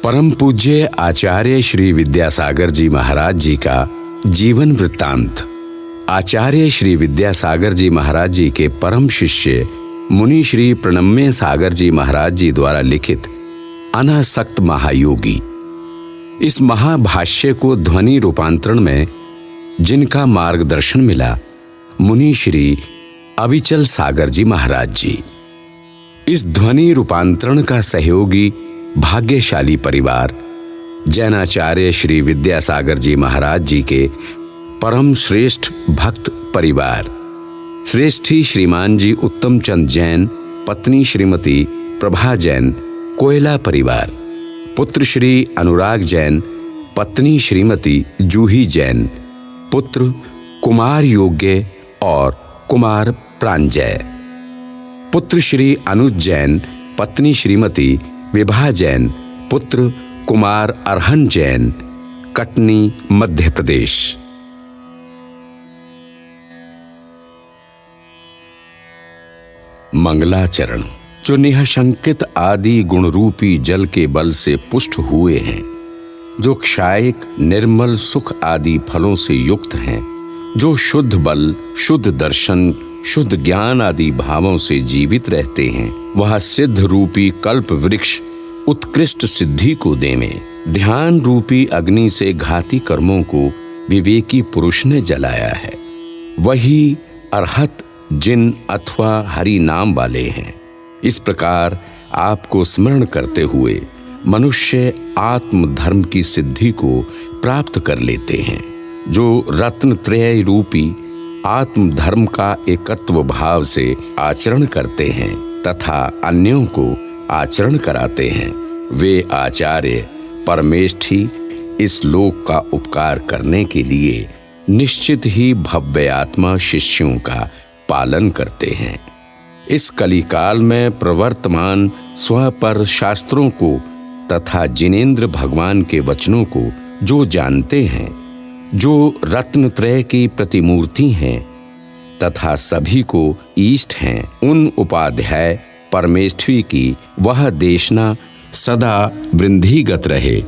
परम पूज्य आचार्य श्री विद्यासागर जी महाराज जी का जीवन वृत्तांत। आचार्य श्री विद्यासागर जी महाराज जी के परम शिष्य मुनि श्री प्रणम्य सागर जी महाराज जी द्वारा लिखित अनासक्त महायोगी। इस महाभाष्य को ध्वनि रूपांतरण में जिनका मार्गदर्शन मिला, मुनि श्री अविचल सागर जी महाराज जी। इस ध्वनि रूपांतरण का सहयोगी भाग्यशाली परिवार जैनाचार्य श्री विद्यासागर जी महाराज जी के परम श्रेष्ठ भक्त परिवार, श्रेष्ठी श्रीमान जी उत्तम चंद जैन, पत्नी श्रीमती प्रभा जैन, कोयला परिवार, पुत्र श्री अनुराग जैन, पत्नी श्रीमती जूही जैन, पुत्र कुमार योग्य और कुमार प्रांजय, पुत्र श्री अनुज जैन, पत्नी श्रीमती विभा जैन, पुत्र कुमार अरहन जैन, कटनी मध्य प्रदेश। मंगलाचरण। जो निःशंकित आदि गुण रूपी जल के बल से पुष्ट हुए हैं, जो क्षायिक निर्मल सुख आदि फलों से युक्त हैं, जो शुद्ध बल, शुद्ध दर्शन, शुद्ध ज्ञान आदि भावों से जीवित रहते हैं, वह सिद्ध रूपी कल्प वृक्ष उत्कृष्ट सिद्धि को देवें। ध्यान रूपी अग्नि से घाती कर्मों को विवेकी पुरुष ने जलाया है। वही अरहत जिन अथवा हरि नाम वाले हैं। इस प्रकार आपको स्मरण करते हुए मनुष्य आत्म धर्म की सिद्धि को प्राप्त कर लेते हैं। जो रत्नत्रय रूपी आत्म धर्म का एकत्व भाव से आचरण करते हैं तथा अन्यों को आचरण कराते हैं, वे आचार्य परमेष्ठी इस लोक का उपकार करने के लिए निश्चित ही भव्य आत्मा शिष्यों का पालन करते हैं। इस कलिकाल में प्रवर्तमान स्वपर शास्त्रों को तथा जिनेंद्र भगवान के वचनों को जो जानते हैं, जो रत्नत्रय की प्रतिमूर्ति हैं तथा सभी को ईष्ट हैं, उन उपाध्याय परमेष्ठी की वह देशना सदा वृद्धिगत रहे।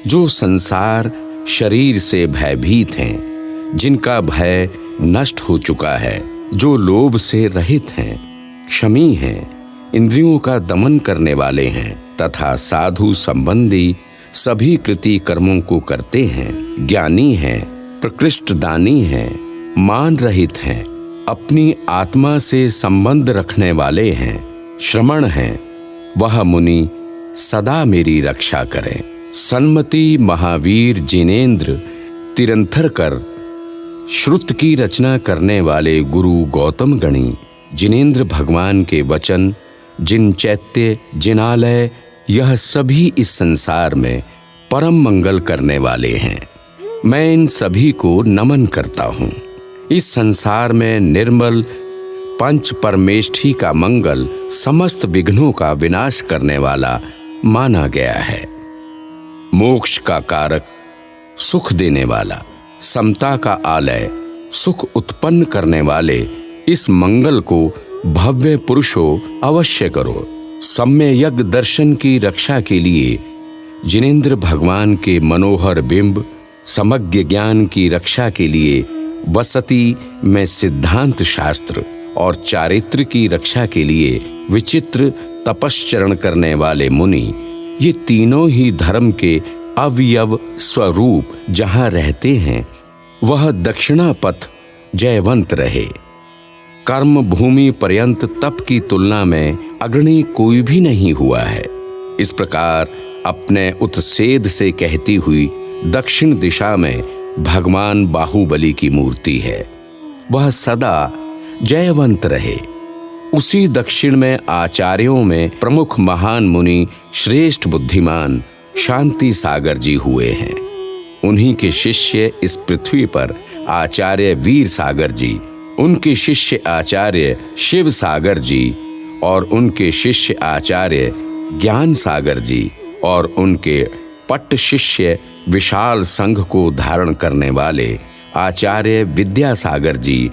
जो संसार शरीर से भयभीत हैं, जिनका भय नष्ट हो चुका है, जो लोभ से रहित हैं, क्षमी हैं, इंद्रियों का दमन करने वाले हैं तथा साधु संबंधी सभी कृति कर्मों को करते हैं, ज्ञानी हैं, प्रकृष्ट दानी हैं, मान रहित हैं, अपनी आत्मा से संबंध रखने वाले हैं, श्रमण हैं, वह मुनि सदा मेरी रक्षा करें। सन्मति महावीर जिनेंद्र तिरंथर कर श्रुत की रचना करने वाले गुरु गौतम गणी, जिनेंद्र भगवान के वचन, जिन चैत्य, जिनालय, यह सभी इस संसार में परम मंगल करने वाले हैं। मैं इन सभी को नमन करता हूँ। इस संसार में निर्मल पंच परमेष्ठी का मंगल समस्त विघ्नों का विनाश करने वाला माना गया है। मोक्ष का कारक, सुख देने वाला, समता का आलय, सुख उत्पन्न करने वाले इस मंगल को भव्य पुरुषों अवश्य करो। सम्यक दर्शन की रक्षा के लिए जिनेंद्र भगवान के मनोहर बिंब, समग्र ज्ञान की रक्षा के लिए वसति में सिद्धांत शास्त्र और चारित्र की रक्षा के लिए विचित्र तपश्चरण करने वाले मुनि, ये तीनों ही धर्म के अवयव स्वरूप जहाँ रहते हैं, वह दक्षिणा पथ जयवंत रहे। कर्म भूमि पर्यंत तप की तुलना में अग्रणी कोई भी नहीं हुआ है। इस प्रकार अपने उत्सेद से कहती हुई दक्षिण दिशा में भगवान बाहुबली की मूर्ति है, वह सदा जयवंत रहे। उसी दक्षिण में आचार्यों में प्रमुख महान मुनि श्रेष्ठ बुद्धिमान शांति सागर जी हुए हैं। उन्हीं के शिष्य इस पृथ्वी पर आचार्य वीर सागर जी, उनके शिष्य आचार्य शिव सागर जी और उनके शिष्य आचार्य ज्ञान सागर जी और उनके पट्ट शिष्य विशाल संघ को धारण करने वाले आचार्य विद्यासागर जी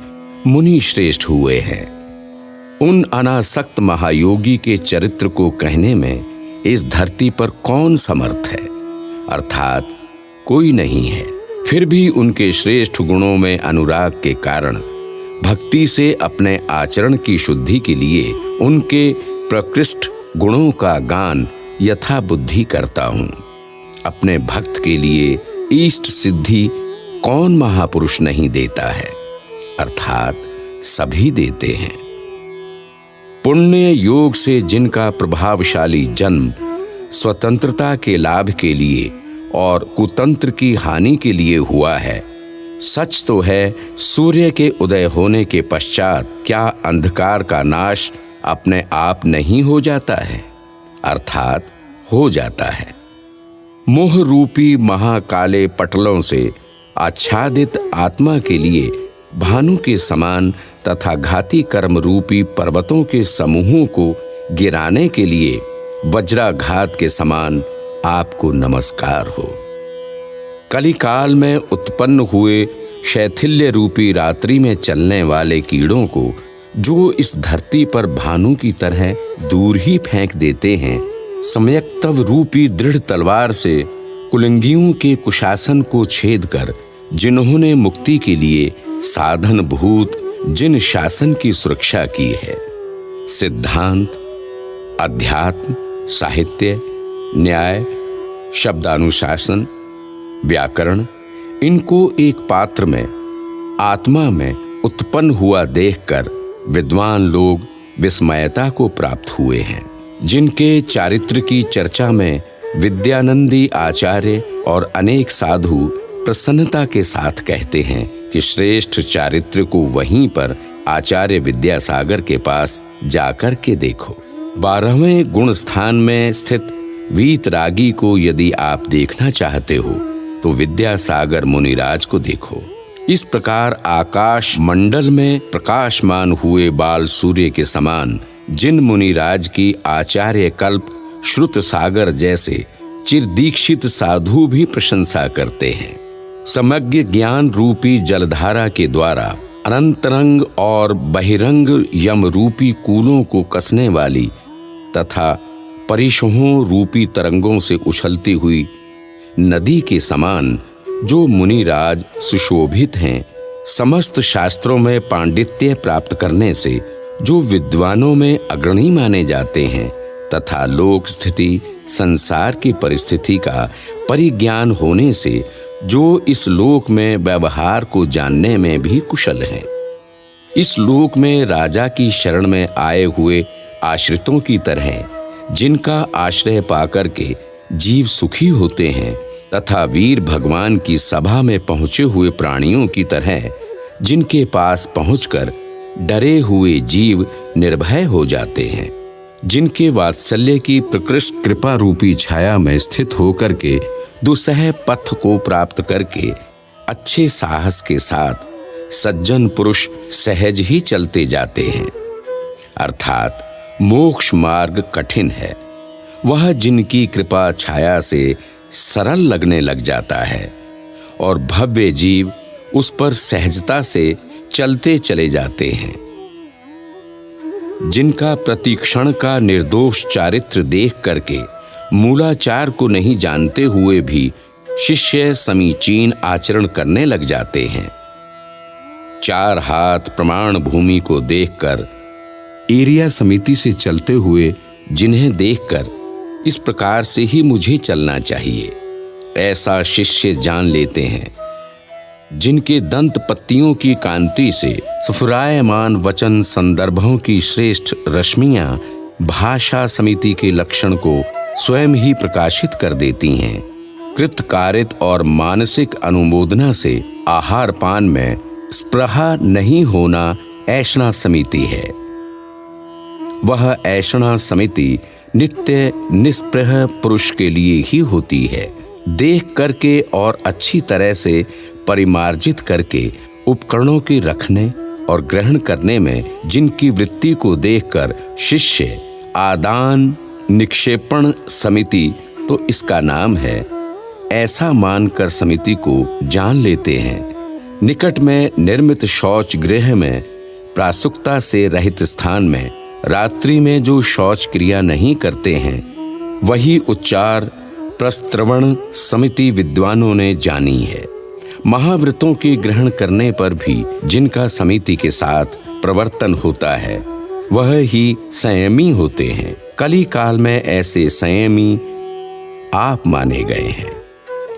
मुनि श्रेष्ठ हुए हैं। उन अनासक्त महायोगी के चरित्र को कहने में इस धरती पर कौन समर्थ है, अर्थात कोई नहीं है। फिर भी उनके श्रेष्ठ गुणों में अनुराग के कारण भक्ति से अपने आचरण की शुद्धि के लिए उनके प्रकृष्ट गुणों का गान यथा बुद्धि करता हूँ। अपने भक्त के लिए इष्ट सिद्धि कौन महापुरुष नहीं देता है, अर्थात सभी देते हैं। पुण्य योग से जिनका प्रभावशाली जन्म स्वतंत्रता के लाभ के लिए और कुतंत्र की हानि के लिए हुआ है, सच तो है सूर्य के उदय होने के पश्चात क्या अंधकार का नाश अपने आप नहीं हो जाता है, अर्थात हो जाता है। मोह रूपी महाकाले पटलों से आच्छादित आत्मा के लिए भानु के समान तथा घाती कर्म रूपी पर्वतों के समूहों को गिराने के लिए वज्राघात के समान आपको नमस्कार हो। कलिकाल में उत्पन्न हुए शैथिल्य रूपी रात्रि में चलने वाले कीड़ों को जो इस धरती पर भानु की तरह दूर ही फेंक देते हैं, सम्यक्तव रूपी दृढ़ तलवार से कुलिंगियों के कुशासन को छेद कर जिन्होंने मुक्ति के लिए साधन भूत जिन शासन की सुरक्षा की है, सिद्धांत, अध्यात्म, साहित्य, न्याय, शब्दानुशासन, व्याकरण, इनको एक पात्र में आत्मा में उत्पन्न हुआ देखकर विद्वान लोग विस्मयता को प्राप्त हुए हैं। जिनके चारित्र की चर्चा में विद्यानंदी आचार्य और अनेक साधु प्रसन्नता के साथ कहते हैं कि श्रेष्ठ चारित्र को वहीं पर आचार्य विद्यासागर के पास जाकर के देखो। 12वें गुण स्थान में स्थित वीतरागी को यदि आप देखना चाहते हो तो विद्यासागर मुनिराज को देखो। इस प्रकार आकाश मंडल में प्रकाशमान हुए बाल सूर्य के समान जिन मुनिराज की आचार्य कल्प श्रुत सागर जैसे चिरदीक्षित साधु भी प्रशंसा करते हैं, समग्र ज्ञान रूपी जलधारा के द्वारा अनंतरंग और बहिरंग यम रूपी कूलों को कसने वाली तथा परिशोहों रूपी तरंगों से उछलती हुई नदी के समान जो मुनिराज सुशोभित हैं, समस्त शास्त्रों में पांडित्य प्राप्त करने से जो विद्वानों में अग्रणी माने जाते हैं तथा लोक स्थिति संसार की परिस्थिति का परिज्ञान होने से जो इस लोक में व्यवहार को जानने में भी कुशल हैं, इस लोक में राजा की शरण में आए हुए आश्रितों की तरह जिनका आश्रय पाकर के जीव सुखी होते हैं तथा वीर भगवान की सभा में पहुंचे हुए प्राणियों की तरह जिनके पास पहुंचकर डरे हुए जीव निर्भय हो जाते हैं, जिनके वात्सल्य की प्रकृष्ट कृपा रूपी छाया में स्थित होकर के दुसह पथ को प्राप्त करके अच्छे साहस के साथ सज्जन पुरुष सहज ही चलते जाते हैं, अर्थात मोक्ष मार्ग कठिन है, वह जिनकी कृपा छाया से सरल लगने लग जाता है और भव्य जीव उस पर सहजता से चलते चले जाते हैं। जिनका प्रतिक्षण का निर्दोष चारित्र देख करके मूलाचार को नहीं जानते हुए भी शिष्य समीचीन आचरण करने लग जाते हैं। 4 हाथ प्रमाण भूमि को देखकर एरिया समिति से चलते हुए जिन्हें देखकर इस प्रकार से ही मुझे चलना चाहिए, ऐसा शिष्य जान लेते हैं। जिनके दंत पत्तियों की कांति से सुफुरायमान वचन संदर्भों की श्रेष्ठ रश्मियां भाषा समिति के लक्षण को स्वयं ही प्रकाशित कर देती हैं। कृतकारित और मानसिक अनुमोदना से आहार पान में स्पृहा नहीं होना ऐषणा समिति है। वह ऐषणा समिति नित्य निस्पृह पुरुष के लिए ही होती है। देख करके और अच्छी तरह से परिमार्जित करके उपकरणों के रखने और ग्रहण करने में जिनकी वृत्ति को देखकर शिष्य आदान निक्षेपण समिति तो इसका नाम है, ऐसा मानकर समिति को जान लेते हैं। निकट में निर्मित शौच गृह में प्रासुकता से रहित स्थान में रात्रि में जो शौच क्रिया नहीं करते हैं, वही उच्चार प्रस्त्रवण समिति विद्वानों ने जानी है। महाव्रतों के ग्रहण करने पर भी जिनका समिति के साथ प्रवर्तन होता है वह ही संयमी होते हैं। कली काल में ऐसे संयमी आप माने गए हैं,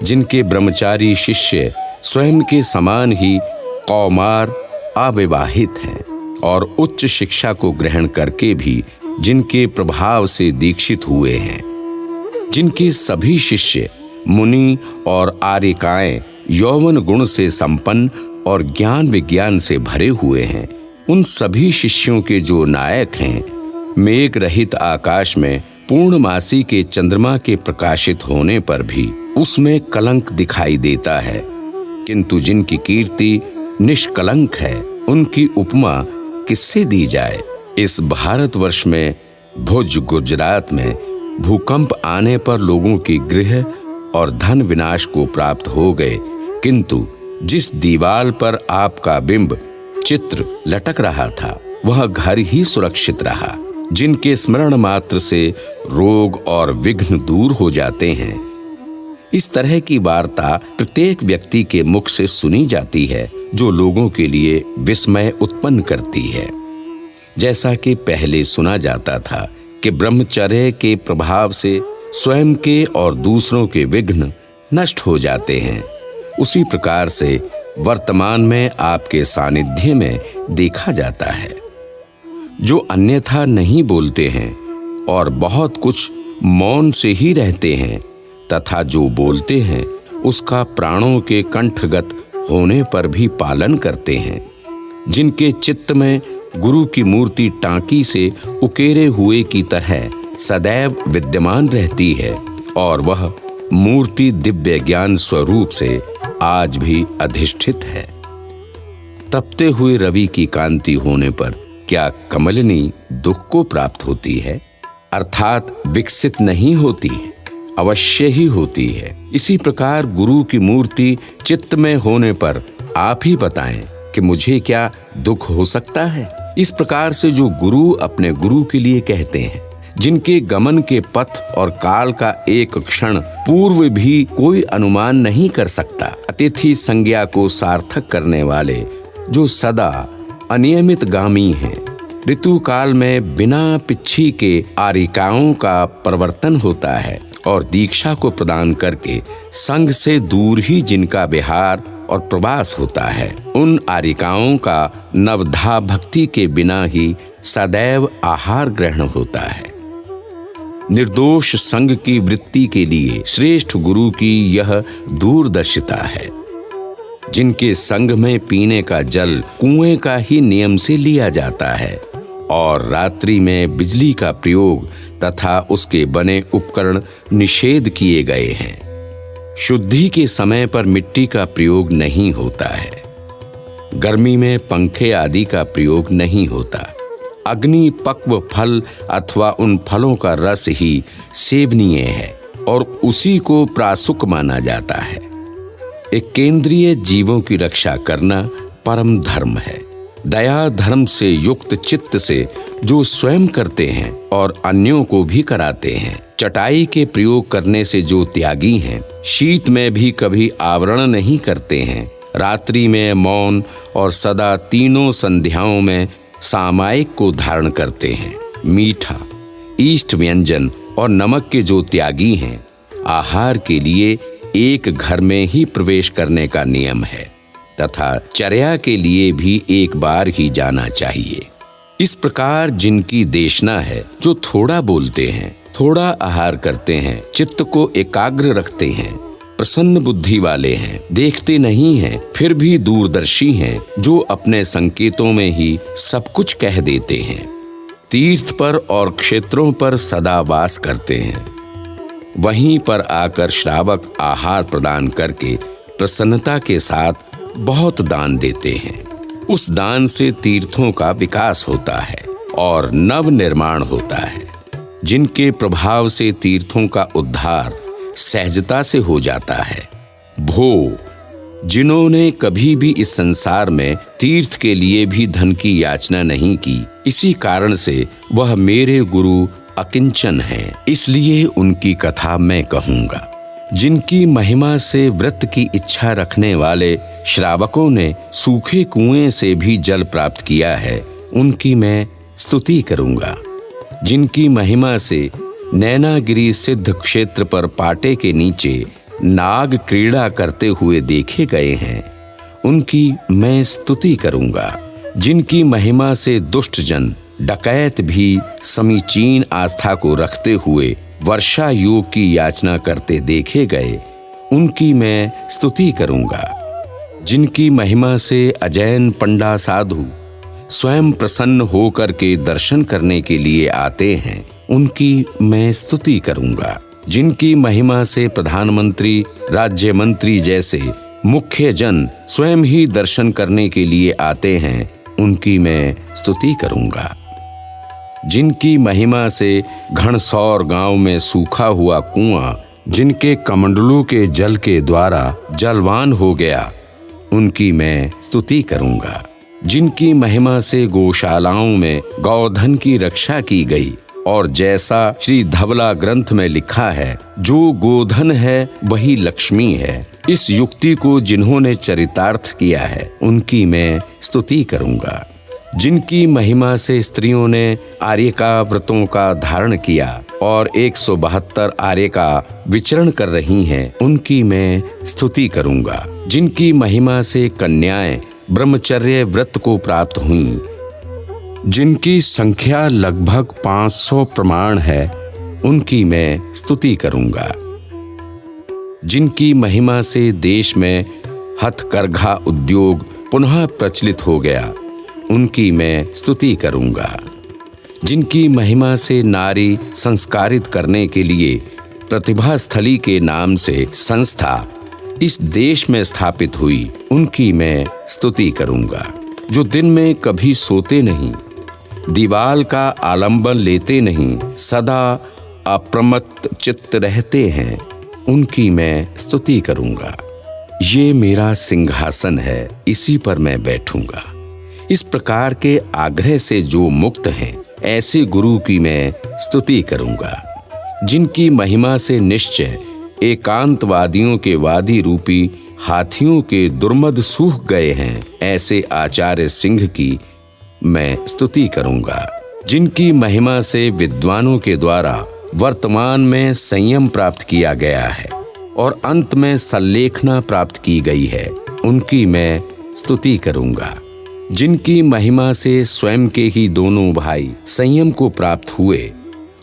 जिनके ब्रह्मचारी शिष्य स्वयं के समान ही कौमार अविवाहित हैं और उच्च शिक्षा को ग्रहण करके भी जिनके प्रभाव से दीक्षित हुए हैं, जिनके सभी शिष्य मुनि और आर्यकाएं यौवन गुण से संपन्न और ज्ञान विज्ञान से भरे हुए हैं, उन सभी शिष्यों के जो नायक हैं, मेघ रहित आकाश में पूर्णमासी के चंद्रमा के प्रकाशित होने पर भी उसमें कलंक दिखाई देता है, किंतु जिनकी कीर्ति निष्कलंक है, उनकी उपमा किससे दी जाए। इस भारतवर्ष में भुज गुजरात में भूकंप आने पर लोगों की गृह और धन विनाश को प्राप्त हो गए, किंतु जिस दीवार पर आपका बिंब चित्र लटक रहा था वह घर ही सुरक्षित रहा। जिनके स्मरण मात्र से रोग और विघ्न दूर हो जाते हैं, इस तरह की वार्ता प्रत्येक व्यक्ति के मुख से सुनी जाती है, जो लोगों के लिए विस्मय उत्पन्न करती है। जैसा कि पहले सुना जाता था कि ब्रह्मचर्य के प्रभाव से स्वयं के और दूसरों के विघ्न नष्ट हो जाते हैं, उसी प्रकार से वर्तमान में आपके सानिध्य में देखा जाता है। जो अन्यथा नहीं बोलते हैं और बहुत कुछ मौन से ही रहते हैं, तथा जो बोलते हैं उसका प्राणों के कंठगत होने पर भी पालन करते हैं, जिनके चित्त में गुरु की मूर्ति टांकी से उकेरे हुए की तरह सदैव विद्यमान रहती है और वह मूर्ति दिव्य ज्ञान स्वरूप से आज भी अधिष्ठित है। तपते हुए रवि की कांति होने पर क्या कमलिनी दुख को प्राप्त होती है? अर्थात विकसित नहीं होती, अवश्य ही होती है। इसी प्रकार गुरु की मूर्ति चित्त में होने पर आप ही बताएं कि मुझे क्या दुख हो सकता है। इस प्रकार से जो गुरु अपने गुरु के लिए कहते हैं, जिनके गमन के पथ और काल का एक क्षण पूर्व भी कोई अनुमान नहीं कर सकता, अतिथि संज्ञा को सार्थक करने वाले, जो सदा अनियमित गामी हैं, ऋतु काल में बिना पिच्छी के आरिकाओं का प्रवर्तन होता है और दीक्षा को प्रदान करके संग से दूर ही जिनका विहार और प्रवास होता है, उन आरिकाओं का नवधा भक्ति के बिना ही सदैव आहार ग्रहण होता है। निर्दोष संग की वृत्ति के लिए श्रेष्ठ गुरु की यह दूरदर्शिता है। जिनके संग में पीने का जल कुएं का ही नियम से लिया जाता है और रात्रि में बिजली का प्रयोग तथा उसके बने उपकरण निषेध किए गए हैं। शुद्धि के समय पर मिट्टी का प्रयोग नहीं होता है। गर्मी में पंखे आदि का प्रयोग नहीं होता। अग्नि पक्व फल अथवा उन फलों का रस ही सेवनीय है और उसी को प्रासुक माना जाता है। एक केंद्रीय जीवों की रक्षा करना परम धर्म है। दया धर्म से युक्त चित्त से जो स्वयं करते हैं और अन्यों को भी कराते हैं। चटाई के प्रयोग करने से जो त्यागी हैं, शीत में भी कभी आवरण नहीं करते हैं। रात्रि में मौन और सदा तीनों संध्याओं में सामायिक को धारण करते हैं। मीठा, ईष्ट व्यंजन और नमक के जो त्यागी हैं, आहार के लिए एक घर में ही प्रवेश करने का नियम है तथा चर्या के लिए भी एक बार ही जाना चाहिए। इस प्रकार जिनकी देशना है, जो थोड़ा बोलते हैं, थोड़ा आहार करते हैं, चित्त को एकाग्र रखते हैं, प्रसन्न बुद्धि वाले हैं, देखते नहीं हैं फिर भी दूरदर्शी हैं, जो अपने संकेतों में ही सब कुछ कह देते हैं, तीर्थ पर और क्षेत्रों पर सदा वास करते हैं, वहीं पर आकर श्रावक आहार प्रदान करके प्रसन्नता के साथ बहुत दान देते हैं। उस दान से तीर्थों का विकास होता है और नव निर्माण होता है। जिनके प्रभाव से तीर्थों का उद्धार सहजता से हो जाता है। भो, जिन्होंने कभी भी इस संसार में तीर्थ के लिए भी धन की याचना नहीं की, इसी कारण से वह मेरे गुरु अकिंचन हैं, इसलिए उनकी कथा मैं कहूँगा। जिनकी महिमा से व्रत की इच्छा रखने वाले श्रावकों ने सूखे कुएं से भी जल प्राप्त किया है, उनकी मैं स्तुति करूँगा। जिनकी महिमा से नैनागिरी सिद्ध क्षेत्र पर पाटे के नीचे नाग क्रीड़ा करते हुए देखे गए हैं, उनकी मैं स्तुति करूँगा। जिनकी महिमा से दुष्ट जन डकैत भी समीचीन आस्था को रखते हुए वर्षा योग की याचना करते देखे गए, उनकी मैं स्तुति करूँगा। जिनकी महिमा से अजैन पंडा साधु स्वयं प्रसन्न होकर के दर्शन करने के लिए आते हैं, उनकी मैं स्तुति करूँगा। जिनकी महिमा से प्रधानमंत्री, राज्य मंत्री जैसे मुख्य जन स्वयं ही दर्शन करने के लिए आते हैं, उनकी मैं स्तुति करूँगा। जिनकी महिमा से घनसौर गांव में सूखा हुआ कुआं जिनके कमंडलों के जल के द्वारा जलवान हो गया, उनकी मैं स्तुति करूँगा। जिनकी महिमा से गौशालाओं में गौधन की रक्षा की गई और जैसा श्री धवला ग्रंथ में लिखा है, जो गोधन है वही लक्ष्मी है, इस युक्ति को जिन्होंने चरितार्थ किया है, उनकी मैं स्तुति करूँगा। जिनकी महिमा से स्त्रियों ने आर्यका व्रतों का धारण किया और 172 आर्यका विचरण कर रही हैं, उनकी मैं स्तुति करूँगा। जिनकी महिमा से कन्याएं ब्रह्मचर्य व्रत को प्राप्त हुईं, जिनकी संख्या लगभग 500 प्रमाण है, उनकी मैं स्तुति करूँगा। जिनकी महिमा से देश में हथकरघा उद्योग पुनः प्रचलित हो गया, उनकी मैं स्तुति करूँगा। जिनकी महिमा से नारी संस्कारित करने के लिए प्रतिभा स्थली के नाम से संस्था इस देश में स्थापित हुई, उनकी मैं स्तुति करूँगा। जो दिन में कभी सोते नहीं, दीवाल का आलंबन लेते नहीं, सदा अप्रमत्त चित्त रहते हैं, उनकी मैं स्तुति करूँगा। ये मेरा सिंहासन है, इसी पर मैं बैठूंगा। इस प्रकार के आग्रह से जो मुक्त हैं, ऐसे गुरु की मैं स्तुति करूँगा। जिनकी महिमा से निश्चय एकांतवादियों के वादी रूपी हाथियों के दुर्मद सूख गए हैं, ऐसे आचार्य सिंह की मैं स्तुति करूँगा। जिनकी महिमा से विद्वानों के द्वारा वर्तमान में संयम प्राप्त किया गया है और अंत में सल्लेखना प्राप्त की गई है, उनकी मैं स्तुति करूँगा। जिनकी महिमा से स्वयं के ही दोनों भाई संयम को प्राप्त हुए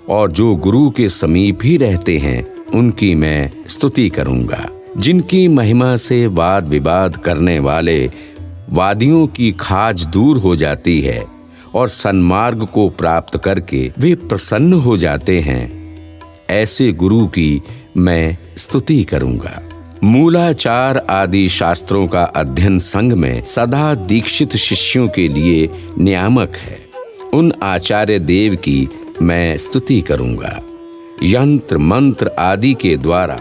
और जो गुरु के समीप ही रहते हैं, उनकी मैं स्तुति करूँगा। जिनकी महिमा से वाद विवाद करने वाले वादियों की खाज दूर हो जाती है और सन्मार्ग को प्राप्त करके वे प्रसन्न हो जाते हैं, ऐसे गुरु की मैं स्तुति करूँगा। मूलाचार आदि शास्त्रों का अध्ययन संघ में सदा दीक्षित शिष्यों के लिए नियामक है, उन आचार्य देव की मैं स्तुति करूँगा। यंत्र मंत्र आदि के द्वारा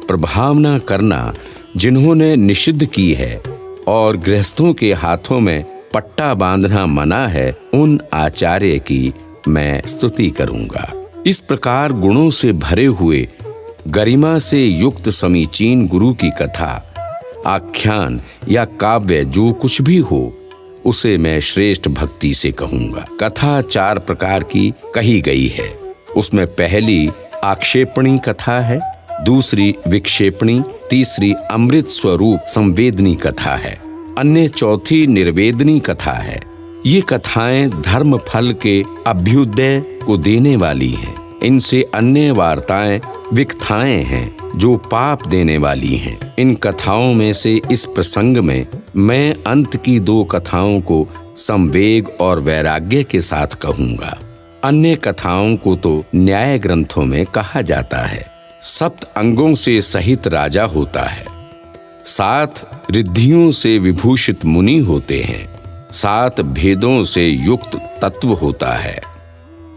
प्रभावना करना जिन्होंने निषिद्ध की है और गृहस्थों के हाथों में पट्टा बांधना मना है, उन आचार्य की मैं स्तुति करूँगा। इस प्रकार गुणों से भरे हुए गरिमा से युक्त समीचीन गुरु की कथा, आख्यान या काव्य जो कुछ भी हो, उसे मैं श्रेष्ठ भक्ति से कहूँगा। कथा 4 प्रकार की कही गई है। उसमें पहली आक्षेपणी कथा है, दूसरी विक्षेपणी, तीसरी अमृत स्वरूप संवेदनी कथा है, अन्य चौथी निर्वेदनी कथा है। ये कथाएं धर्म फल के अभ्युदय को देने वाली हैं। इनसे अन्य वार्ताएं विकथाएं हैं जो पाप देने वाली हैं। इन कथाओं में से इस प्रसंग में मैं अंत की 2 कथाओं को संवेग और वैराग्य के साथ कहूँगा। अन्य कथाओं को तो न्याय ग्रंथों में कहा जाता है। 7 अंगों से सहित राजा होता है, 7 रिद्धियों से विभूषित मुनि होते हैं, 7 भेदों से युक्त तत्व होता है।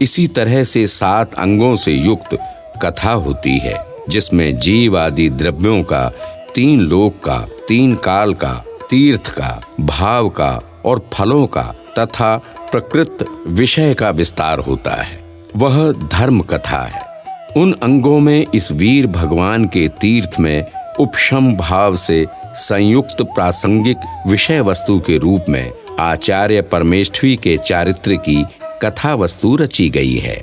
इसी तरह से 7 अंगों से युक्त कथा होती है, जिसमें जीव आदि द्रव्यों का, 3 लोक का, 3 काल का, तीर्थ का, भाव का और फलों का तथा प्रकृत विषय का विस्तार होता है। वह धर्म कथा है। उन अंगों में इस वीर भगवान के तीर्थ में उपशम भाव से संयुक्त प्रासंगिक विषय वस्तु के रूप में आचार्य परमेष्ठी के चारित्र की कथा वस्तु रची गई है।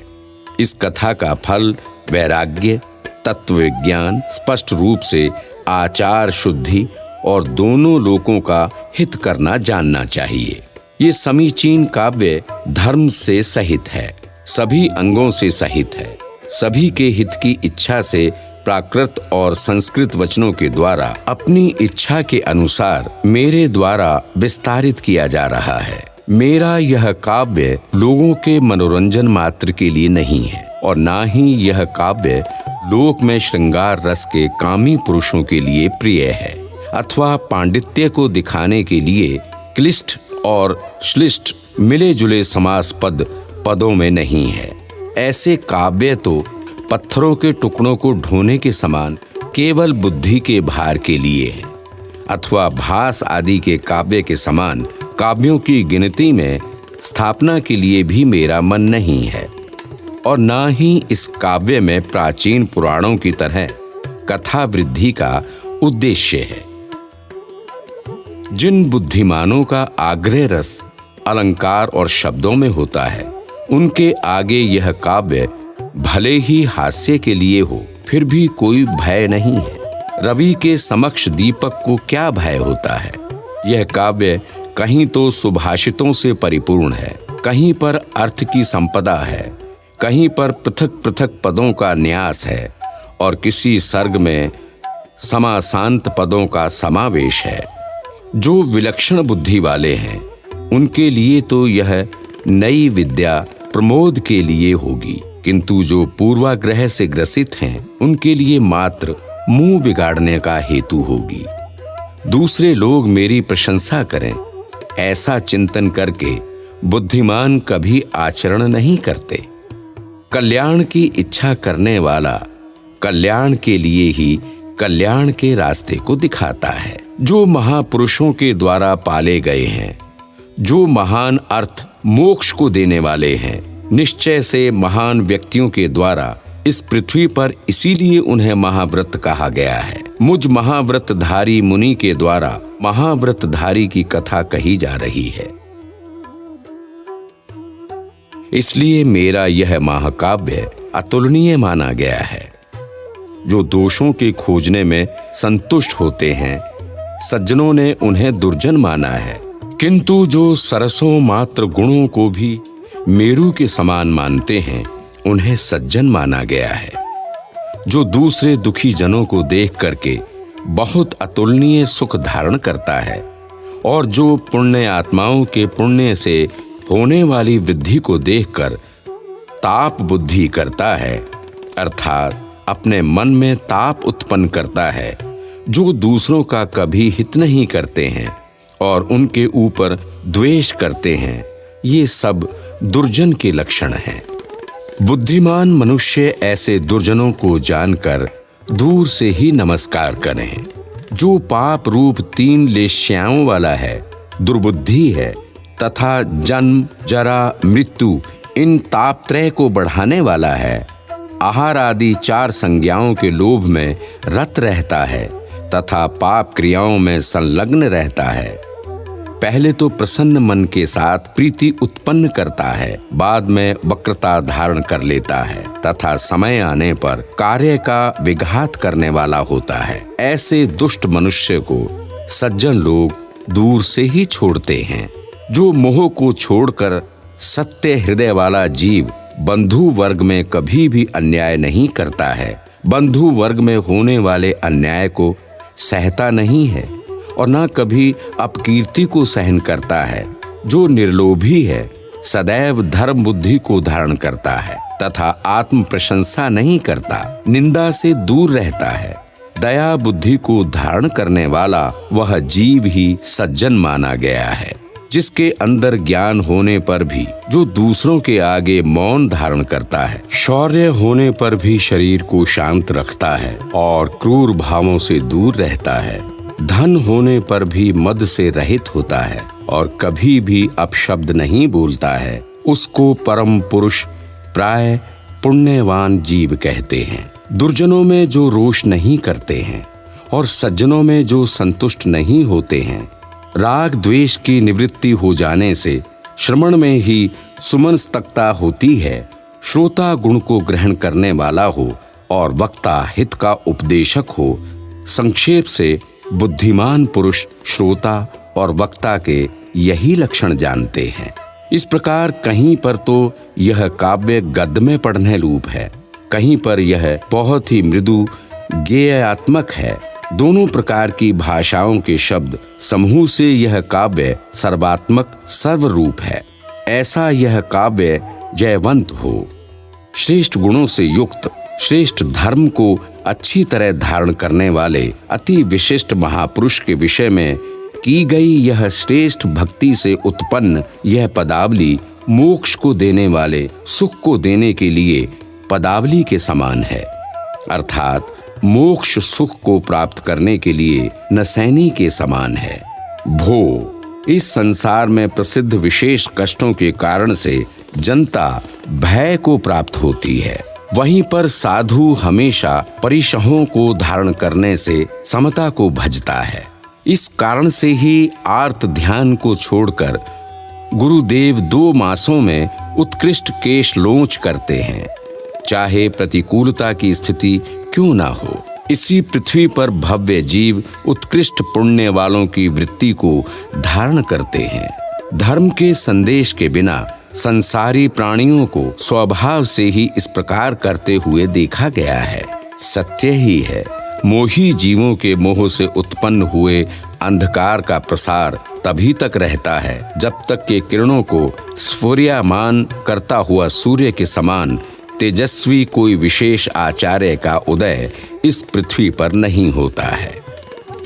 इस कथा का फल वैराग्य, तत्व विज्ञान, स्पष्ट रूप से आचार शुद्धि और दोनों लोकों का हित करना जानना चाहिए। ये समीचीन काव्य धर्म से सहित है, सभी अंगों से सहित है, सभी के हित की इच्छा से प्राकृत और संस्कृत वचनों के द्वारा अपनी इच्छा के अनुसार मेरे द्वारा विस्तारित किया जा रहा है। मेरा यह काव्य लोगों के मनोरंजन मात्र के लिए नहीं है और ना ही यह काव्य लोक में श्रृंगार रस के कामी पुरुषों के लिए प्रिय है अथवा पांडित्य को दिखाने के लिए क्लिष्ट और श्लिष्ट मिले जुले समास पदों में नहीं है। ऐसे काव्य तो पत्थरों के टुकड़ों को ढोने के समान केवल बुद्धि के भार के लिए है अथवा भास आदि के काव्य के समान काव्यों की गिनती में स्थापना के लिए भी मेरा मन नहीं है और ना ही इस काव्य में प्राचीन पुराणों की तरह कथा वृद्धि का उद्देश्य है। जिन बुद्धिमानों का आग्रह रस अलंकार और शब्दों में होता है, उनके आगे यह काव्य भले ही हास्य के लिए हो, फिर भी कोई भय नहीं है। रवि के समक्ष दीपक को क्या भय होता है। यह काव्य कहीं तो सुभाषितों से परिपूर्ण है, कहीं पर अर्थ की संपदा है, कहीं पर पृथक पृथक पदों का न्यास है और किसी सर्ग में समासांत पदों का समावेश है। जो विलक्षण बुद्धि वाले हैं उनके लिए तो यह नई विद्या प्रमोद के लिए होगी, किंतु जो पूर्वाग्रह से ग्रसित हैं उनके लिए मात्र मुंह बिगाड़ने का हेतु होगी। दूसरे लोग मेरी प्रशंसा करें, ऐसा चिंतन करके बुद्धिमान कभी आचरण नहीं करते। कल्याण की इच्छा करने वाला कल्याण के लिए ही कल्याण के रास्ते को दिखाता है। जो महापुरुषों के द्वारा पाले गए हैं, जो महान अर्थ मोक्ष को देने वाले हैं, निश्चय से महान व्यक्तियों के द्वारा इस पृथ्वी पर इसीलिए उन्हें महाव्रत कहा गया है। मुझ महाव्रतधारी मुनि के द्वारा महाव्रतधारी की कथा कही जा रही है। इसलिए मेरा यह महाकाव्य अतुलनीय माना गया है। जो दोषों के खोजने में संतुष्ट होते हैं, सज्जनों ने उन्हें दुर्जन माना है, किंतु जो सरसों मात्र गुणों को भी मेरु के समान मानते हैं, उन्हें सज्जन माना गया है। जो दूसरे दुखी जनों को देख करके बहुत अतुलनीय सुख धारण करता है और जो पुण्य आत्माओं के पुण्य से होने वाली वृद्धि को देखकर ताप बुद्धि करता है, अर्थात अपने मन में ताप उत्पन्न करता है, जो दूसरों का कभी हित नहीं करते हैं और उनके ऊपर द्वेष करते हैं, ये सब दुर्जन के लक्षण हैं। बुद्धिमान मनुष्य ऐसे दुर्जनों को जानकर दूर से ही नमस्कार करें। जो पाप रूप 3 लेश्याओं वाला है, दुर्बुद्धि है तथा जन्म, जरा, मृत्यु इन तापत्रय को बढ़ाने वाला है, आहार आदि 4 संज्ञाओं के लोभ में रत रहता है तथा पाप क्रियाओं में संलग्न रहता है, पहले तो प्रसन्न मन के साथ प्रीति उत्पन्न करता है, बाद में वक्रता धारण कर लेता है तथा समय आने पर कार्य का विघात करने वाला होता है। ऐसे दुष्ट मनुष्य को सज्जन लोग दूर से ही छोड़ते हैं। जो मोह को छोड़कर सत्य हृदय वाला जीव बंधु वर्ग में कभी भी अन्याय नहीं करता है, बंधु वर्ग में होने वाले अन्याय को सहता नहीं है और न कभी अपकीर्ति को सहन करता है। जो निर्लोभी है, सदैव धर्म बुद्धि को धारण करता है तथा आत्म प्रशंसा नहीं करता, निंदा से दूर रहता है, दया बुद्धि को धारण करने वाला वह जीव ही सज्जन माना गया है। जिसके अंदर ज्ञान होने पर भी जो दूसरों के आगे मौन धारण करता है, शौर्य होने पर भी शरीर को शांत रखता है और क्रूर भावों से दूर रहता है, धन होने पर भी मद से रहित होता है और कभी भी अपशब्द नहीं बोलता है, उसको परम पुरुष प्राय पुण्यवान जीव कहते हैं। दुर्जनों में जो रोष नहीं करते हैं और सज्जनों में जो संतुष्ट नहीं होते हैं, राग द्वेष की निवृत्ति हो जाने से श्रवण में ही सुमनस्तकता होती है। श्रोता गुण को ग्रहण करने वाला हो और वक्ता हित का उपदेशक हो। संक्षेप से बुद्धिमान पुरुष श्रोता और वक्ता के यही लक्षण जानते हैं। इस प्रकार कहीं पर तो यह काव्य गद्य में पढ़ने रूप है, कहीं पर यह बहुत ही मृदु गेयात्मक है। दोनों प्रकार की भाषाओं के शब्द समूह से यह काव्य सर्वात्मक सर्वरूप है। ऐसा यह काव्य जयवंत हो। श्रेष्ठ गुणों से युक्त, श्रेष्ठ धर्म को अच्छी तरह धारण करने वाले अति विशिष्ट महापुरुष के विषय में की गई यह श्रेष्ठ भक्ति से उत्पन्न यह पदावली मोक्ष को देने वाले, सुख को देने के लिए पदावली के समान है। अर्थात मोक्ष सुख को प्राप्त करने के लिए नसैनी के समान है। भो, इस संसार में प्रसिद्ध विशेष कष्टों के कारण से जनता भय को प्राप्त होती है, वहीं पर साधु हमेशा परिशहों को धारण करने से समता को भजता है। इस कारण से ही आर्त ध्यान को छोड़कर गुरुदेव 2 मासों में उत्कृष्ट केश लोच करते हैं, चाहे प्रतिकूलता की स्थिति क्यों ना हो। इसी पृथ्वी पर भव्य जीव उत्कृष्ट पुण्य वालों की वृत्ति को धारण करते हैं। धर्म के संदेश के बिना संसारी प्राणियों को स्वभाव से ही इस प्रकार करते हुए देखा गया है। सत्य ही है, मोही जीवों के मोह से उत्पन्न हुए अंधकार का प्रसार तभी तक रहता है जब तक के किरणों को स्फुर्यमान करता हुआ सूर्य के समान तेजस्वी कोई विशेष आचार्य का उदय इस पृथ्वी पर नहीं होता है।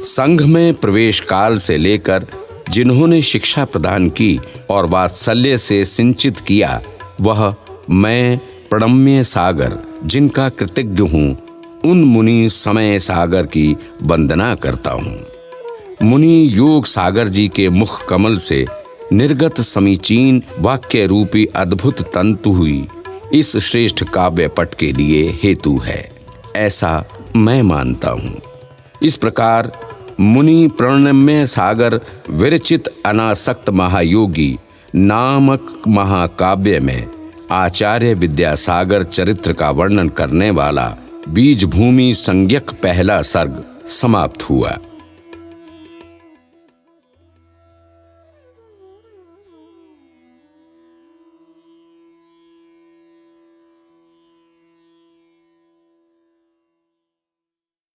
संघ में प्रवेश काल से लेकर जिन्होंने शिक्षा प्रदान की और वात्सल्य से सिंचित किया, वह मैं प्रणम्य सागर जिनका कृतज्ञ हूँ, उन मुनि समय सागर की वंदना करता हूँ। मुनि योग सागर जी के मुख कमल से निर्गत समीचीन वाक्य रूपी अद्भुत तंतु हुई इस श्रेष्ठ काव्य पट के लिए हेतु है, ऐसा मैं मानता हूँ। इस प्रकार मुनि प्रणम्य सागर विरचित अनासक्त महायोगी नामक महाकाव्य में आचार्य विद्यासागर चरित्र का वर्णन करने वाला बीज भूमि संज्ञक पहला सर्ग समाप्त हुआ।